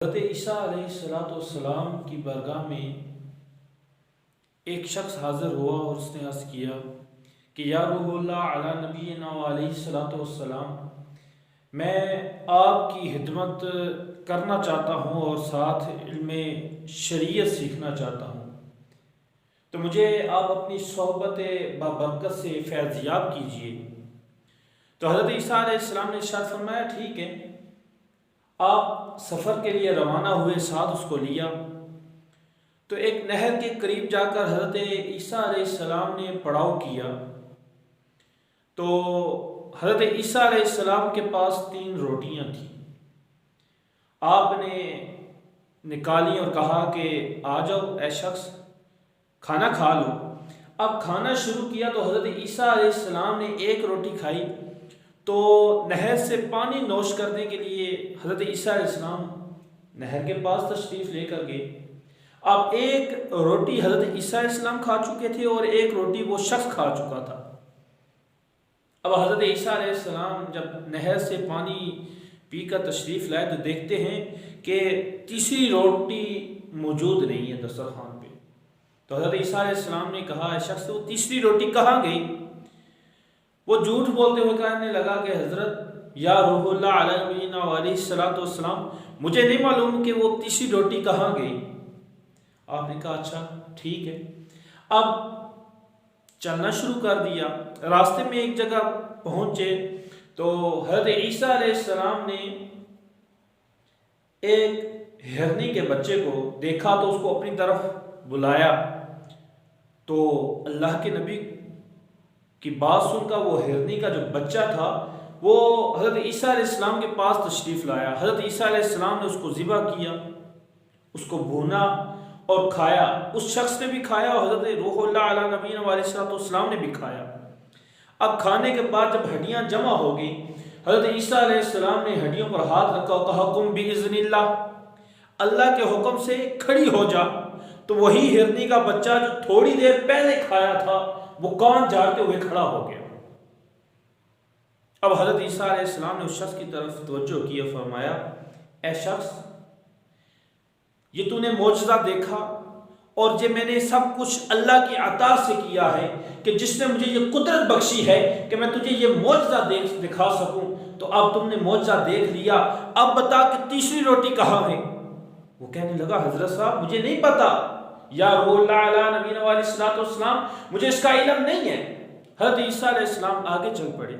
حضرت عیسیٰ علیہ السلام کی بارگاہ میں ایک شخص حاضر ہوا اور اس نے عرض کیا کہ یا روح اللہ علی نبینا علیہ السلام، میں آپ کی خدمت کرنا چاہتا ہوں اور ساتھ علم شریعت سیکھنا چاہتا ہوں، تو مجھے آپ اپنی صحبت بابرکت سے فیضیاب کیجیے۔ تو حضرت عیسیٰ علیہ السلام نے ارشاد فرمایا ٹھیک ہے۔ آپ سفر کے لیے روانہ ہوئے، ساتھ اس کو لیا تو ایک نہر کے قریب جا کر حضرت عیسیٰ علیہ السلام نے پڑاؤ کیا۔ تو حضرت عیسیٰ علیہ السلام کے پاس 3 روٹیاں تھیں۔ آپ نے نکالی اور کہا کہ آ جاؤ اے شخص، کھانا کھا لو۔ اب کھانا شروع کیا تو حضرت عیسیٰ علیہ السلام نے ایک روٹی کھائی تو نہر سے پانی نوش کرنے کے لیے حضرت عیسیٰ علیہ السلام نہر کے پاس تشریف لے کر گئے۔ اب ایک روٹی حضرت عیسیٰ علیہ السلام کھا چکے تھے اور ایک روٹی وہ شخص کھا چکا تھا۔ اب حضرت عیسیٰ علیہ السلام جب نہر سے پانی پی کر تشریف لائے تو دیکھتے ہیں کہ تیسری روٹی موجود نہیں ہے دسترخوان پہ۔ تو حضرت عیسیٰ علیہ السلام نے کہا اے شخص، وہ تیسری روٹی کہاں گئی؟ وہ جھوٹ بولتے ہوئے کہنے لگا کہ حضرت یا روح اللہ علیہ السلام، مجھے نہیں معلوم کہ وہ تیسری روٹی کہاں گئی۔ آپ نے کہا اچھا ٹھیک ہے۔ اب چلنا شروع کر دیا۔ راستے میں ایک جگہ پہنچے تو حضرت عیسیٰ علیہ السلام نے ایک ہرنی کے بچے کو دیکھا تو اس کو اپنی طرف بلایا۔ تو اللہ کے نبی کی بات سن کر وہ ہرنی کا جو بچہ تھا وہ حضرت عیسیٰ علیہ السلام کے پاس تشریف لایا۔ حضرت عیسیٰ علیہ السلام نے اس کو ذبح کیا، اس کو بھونا اور کھایا۔ اس شخص نے بھی کھایا اور حضرت روح اللہ علیہ نبینا علیہ السلام نے بھی کھایا۔ اب کھانے کے بعد جب ہڈیاں جمع ہو گئی، حضرت عیسیٰ علیہ السلام نے ہڈیوں پر ہاتھ رکھا اور کہا قم باذن اللہ، اللہ کے حکم سے کھڑی ہو جا۔ تو وہی ہرنی کا بچہ جو تھوڑی دیر پہلے کھایا تھا وہ کان جھاڑتے ہوئے کھڑا ہو گیا۔ اب حضرت عیسیٰ علیہ السلام نے اس شخص کی طرف توجہ کی اور فرمایا اے شخص، یہ تو نے معجزہ دیکھا اور یہ میں نے سب کچھ اللہ کی عطا سے کیا ہے کہ جس نے مجھے یہ قدرت بخشی ہے کہ میں تجھے یہ معجزہ دکھا سکوں، تو اب تم نے معجزہ دیکھ لیا، اب بتا کہ تیسری روٹی کہاں ہے؟ وہ کہنے لگا حضرت صاحب مجھے نہیں پتا، یا روح اللہ علیہ نبینا علیہ السلام، مجھے اس کا علم نہیں ہے۔ حضرت عیسیٰ علیہ السلام آگے چل پڑے۔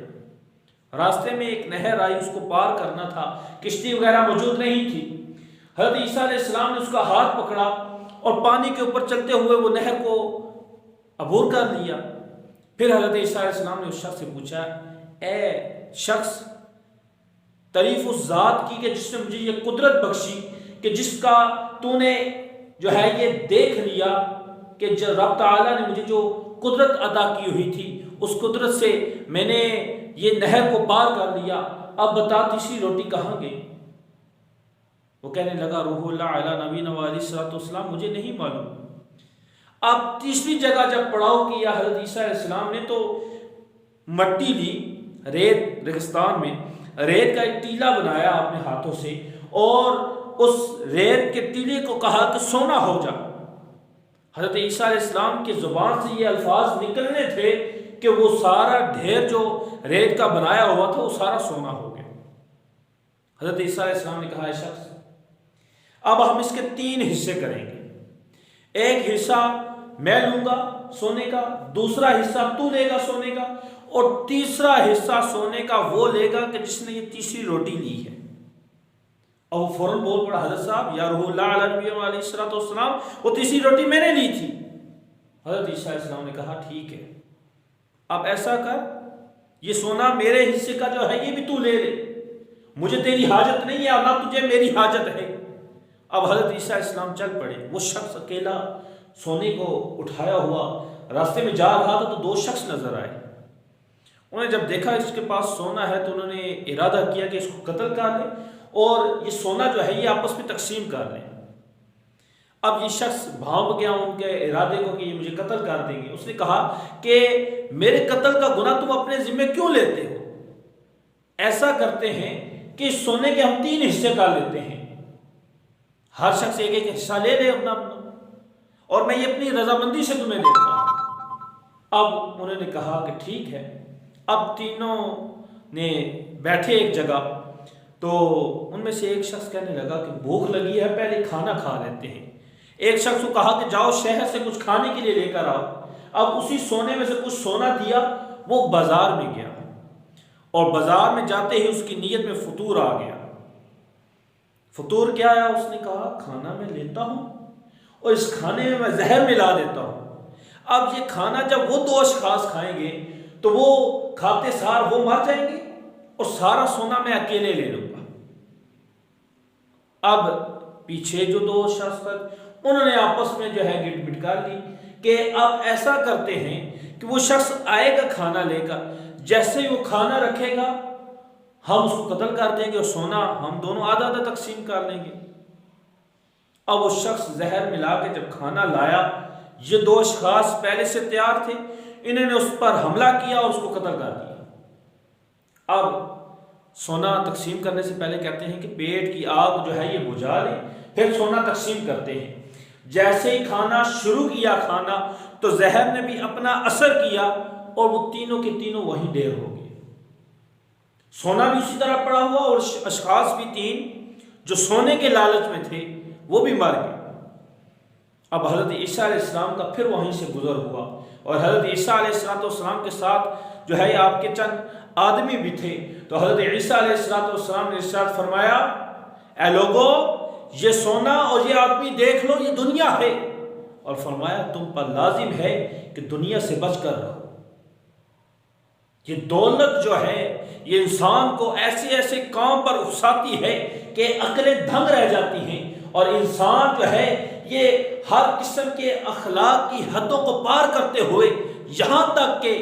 راستے میں ایک نہر آئی، اس کو پار کرنا تھا، کشتی وغیرہ موجود نہیں تھی۔ حضرت عیسیٰ علیہ السلام نے اس کا ہاتھ پکڑا اور پانی کے اوپر چلتے ہوئے وہ نہر کو عبور کر لیا۔ پھر حضرت عیسیٰ علیہ السلام نے اس شخص سے پوچھا اے شخص، تعریف اس ذات کی کہ جس نے مجھے یہ قدرت بخشی کہ جس کا تو نے جو ہے یہ دیکھ لیا کہ رب تعالیٰ نے مجھے جو قدرت عطا کی ہوئی تھی اس قدرت سے میں نے یہ نہر کو پار کر لیا، اب بتا تیسری روٹی کہاں گئی؟ وہ کہنے لگا روح اللہ علیہ نبینا علیہ السلام، مجھے نہیں معلوم۔ اب تیسری جگہ جب پڑاؤ کیا حضرت عیسیٰ علیہ السلام نے تو مٹی لی، ریت، ریگستان میں ریت کا ایک ٹیلا بنایا اپنے ہاتھوں سے اور اس ریت کے ٹیلے کو کہا کہ سونا ہو جا۔ حضرت عیسیٰ علیہ السلام کی زبان سے یہ الفاظ نکلنے تھے کہ وہ سارا ڈھیر جو ریت کا بنایا ہوا تھا وہ سارا سونا ہو گیا۔ حضرت عیسیٰ علیہ السلام نے کہا اے شخص، اب ہم اس کے 3 حصے کریں گے، ایک حصہ میں لوں گا سونے کا، دوسرا حصہ تو لے گا سونے کا، اور تیسرا حصہ سونے کا وہ لے گا کہ جس نے یہ تیسری روٹی لی ہے۔ اور وہ فوراً بول پڑا حضرت صاحب یا روح اللہ علیہ السلام، وہ تیسری روٹی میں نے لی تھی۔ حضرت عیسیٰ علیہ السلام نے کہا ٹھیک ہے، اب ایسا کر، یہ سونا میرے حصے کا جو ہے یہ بھی تو لے لے، مجھے تیری حاجت نہیں ہے اور نہ تجھے میری حاجت ہے۔ اب حضرت عیسیٰ علیہ السلام چل پڑے۔ وہ شخص اکیلا سونے کو اٹھایا ہوا راستے میں جا رہا تھا تو 2 شخص نظر آئے۔ انہوں نے جب دیکھا اس کے پاس سونا ہے تو انہوں نے ارادہ کیا کہ اس کو قتل کر لیں اور یہ سونا جو ہے یہ آپس میں تقسیم کر لیں۔ اب یہ شخص بھانپ گیا ان کے ارادے کو کہ یہ مجھے قتل کر دیں گے۔ اس نے کہا کہ میرے قتل کا گناہ تم اپنے ذمہ کیوں لیتے ہو؟ ایسا کرتے ہیں کہ سونے کے ہم 3 حصے کر لیتے ہیں، ہر شخص ایک ایک حصہ لے لے اپنا اپنا، اور میں یہ اپنی رضامندی سے تمہیں دیتا ہوں۔ اب انہوں نے کہا کہ ٹھیک ہے۔ اب تینوں نے بیٹھے ایک جگہ، تو ان میں سے ایک شخص کہنے لگا کہ بھوک لگی ہے، پہلے کھانا کھا لیتے ہیں۔ ایک شخص کو کہا کہ جاؤ شہر سے کچھ کھانے کے لیے لے کر آؤ۔ اب اسی سونے میں سے کچھ سونا دیا، وہ بازار میں گیا، اور بازار میں جاتے ہی اس کی نیت میں فطور آ گیا۔ فطور کیا آیا؟ اس نے کہا کھانا میں لیتا ہوں اور اس کھانے میں زہر ملا دیتا ہوں۔ اب یہ کھانا جب وہ دو اشخاص کھائیں گے تو وہ کھاتے سار وہ مر جائیں گے، اور سارا سونا میں اکیلے لے لوں گا۔ اب پیچھے جو دو شخص تھے انہوں نے آپس میں جو ہے گٹ بٹ کر لی کہ اب ایسا کرتے ہیں کہ وہ شخص آئے گا کھانا لے کر، جیسے ہی وہ کھانا رکھے گا ہم اس کو قتل کر دیں گے، اور سونا ہم دونوں آدھا آدھا تقسیم کر لیں گے۔ اب وہ شخص زہر ملا کے جب کھانا لایا، یہ دو اشخاص پہلے سے تیار تھے، انہوں نے اس پر حملہ کیا اور اس کو قتل کر دیا۔ اب سونا تقسیم کرنے سے پہلے کہتے ہیں کہ پیٹ کی آگ جو ہے یہ بجھا لیں، پھر سونا تقسیم کرتے ہیں۔ جیسے ہی کھانا شروع کیا کھانا، تو زہر نے بھی اپنا اثر کیا، اور وہ تینوں کے تینوں وہیں ڈھیر ہو گئے۔ سونا بھی اسی طرح پڑا ہوا، اور اشخاص بھی تین جو سونے کے لالچ میں تھے وہ بھی مر گئے۔ اب حضرت عیسیٰ علیہ السلام کا پھر وہیں سے گزر ہوا، اور حضرت عیسیٰ علیہ السلام کے ساتھ جو ہے آپ کے چند آدمی بھی تھے۔ تو حضرت عیسیٰ علیہ السلام نے ارشاد فرمایا، اے لوگو یہ سونا اور یہ آدمی دیکھ لو، یہ دنیا ہے، اور فرمایا تم پر لازم ہے کہ دنیا سے بچ کر رہو۔ یہ دولت جو ہے یہ انسان کو ایسے ایسے کام پر اکساتی ہے کہ عقلیں دھنگ رہ جاتی ہیں، اور انسان جو ہے یہ ہر قسم کے اخلاق کی حدوں کو پار کرتے ہوئے یہاں تک کہ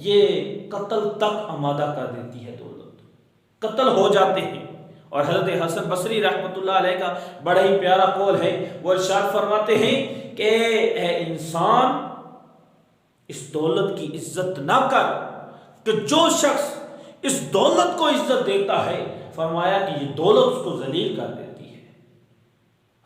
یہ قتل تک آمادہ کر دیتی ہے۔ دولت قتل ہو جاتے ہیں۔ اور حضرت حسن بصری رحمۃ اللہ علیہ کا بڑا ہی پیارا قول ہے، وہ ارشاد فرماتے ہیں کہ اے انسان اس دولت کی عزت نہ کر، کہ جو شخص اس دولت کو عزت دیتا ہے فرمایا کہ یہ دولت اس کو ذلیل کر دیتی ہے،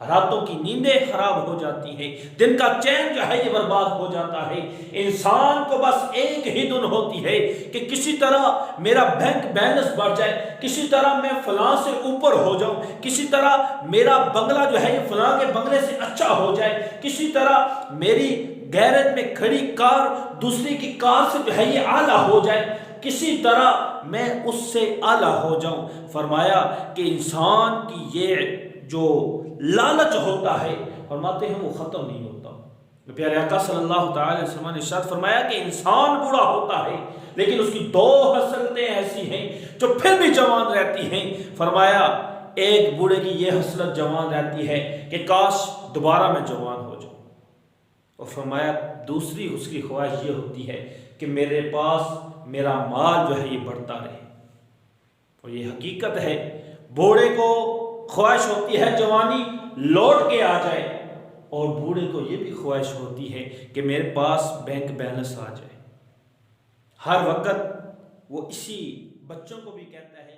راتوں کی نیندیں خراب ہو جاتی ہیں، دن کا چین جو ہے یہ برباد ہو جاتا ہے۔ انسان کو بس ایک ہی دن ہوتی ہے کہ کسی طرح میرا بینک بیلنس بڑھ جائے، کسی طرح میں فلاں سے اوپر ہو جاؤں، کسی طرح میرا بنگلہ جو ہے یہ فلاں کے بنگلے سے اچھا ہو جائے، کسی طرح میری گیرج میں کھڑی کار دوسری کی کار سے جو ہے یہ اعلیٰ ہو جائے، کسی طرح میں اس سے اعلیٰ ہو جاؤں۔ فرمایا کہ انسان کی یہ جو لالچ ہوتا ہے فرماتے ہیں وہ ختم نہیں ہوتا۔ پیارے آقا صلی اللہ تعالی وسلم نے ارشاد فرمایا کہ انسان بوڑھا ہوتا ہے لیکن اس کی دو خصلتیں ایسی ہیں جو پھر بھی جوان رہتی ہیں۔ فرمایا ایک بوڑھے کی یہ خصلت جوان رہتی ہے کہ کاش دوبارہ میں جوان ہو جاؤں، اور فرمایا دوسری اس کی خواہش یہ ہوتی ہے کہ میرے پاس میرا مال جو ہے یہ بڑھتا رہے۔ اور یہ حقیقت ہے، بوڑھے کو خواہش ہوتی ہے جوانی لوٹ کے آ جائے، اور بوڑھے کو یہ بھی خواہش ہوتی ہے کہ میرے پاس بینک بیلنس آ جائے۔ ہر وقت وہ اسی بچوں کو بھی کہتا ہے